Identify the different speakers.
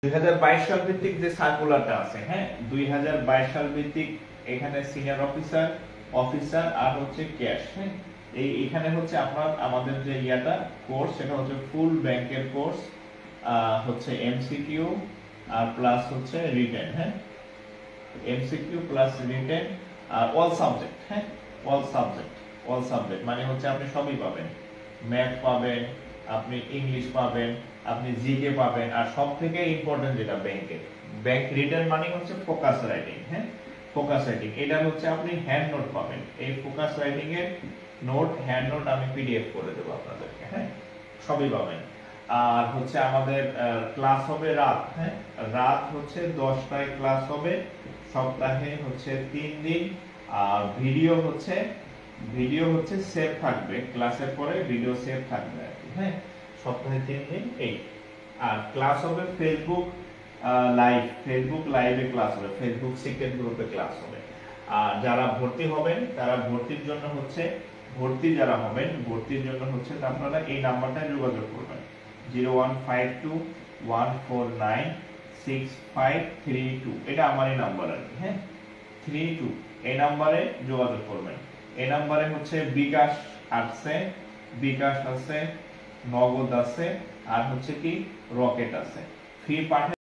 Speaker 1: 2022 সাল ভিত্তিক যে সার্কুলারটা আছে, হ্যাঁ, 2022 সাল ভিত্তিক এখানে সিনিয়র অফিসার, অফিসার আর হচ্ছে ক্যাশ, হ্যাঁ, এখানে হচ্ছে আমাদের যে ইয়াটা কোর্স সেটা হচ্ছে ফুল ব্যাংকের কোর্স, হচ্ছে এমসিকিউ আর প্লাস হচ্ছে রিটেন, হ্যাঁ, এমসিকিউ প্লাস রিটেন আর অল সাবজেক্ট, হ্যাঁ, অল সাবজেক্ট, অল সাবজেক্ট মানে হচ্ছে আপনি সবই পাবেন, ম্যাথ পাবেন, আপনি ইংলিশ পাবেন, আপনি জিকে পাবেন, আর সবথেকে ইম্পর্টেন্ট যেটা ব্যাংক রিটেন মানে হচ্ছে ফোকাস রাইটিং, হ্যাঁ, ফোকাস রাইটিং এটা হচ্ছে আপনি হ্যান্ড নোট পাবেন, এই ফোকাস রাইটিং এর নোট, হ্যান্ড নোট আমি পিডিএফ করে দেবো আপনাদেরকে, হ্যাঁ, সবই পাবেন। আর হচ্ছে আমাদের ক্লাস হবে রাত, হ্যাঁ, রাত হচ্ছে 10টায় ক্লাস হবে, সপ্তাহে হচ্ছে 3 দিন। আর ভিডিও হচ্ছে সেভ থাকবে, ক্লাসের পরে ভিডিও সেভ থাকবে আর কি, হ্যাঁ, সপ্তাহে 3 দিন এই। আর ক্লাস হবে ফেসবুক লাইভে ক্লাস হবে, ফেসবুক সিক্রেট গ্রুপে ক্লাস হবে। আর যারা ভর্তি হবেন তারা ভর্তির জন্য হচ্ছে আপনারা এই নাম্বারটায় যোগাযোগ করবেন, 015214965532, এটা আমারই নাম্বার আর কি, হ্যাঁ, 32, এই নাম্বারে যোগাযোগ করবেন। এই নাম্বারে হচ্ছে বিকাশ আছে, নগদ আছে, আর হচ্ছে কি রকেট আছে। ফি পাঠা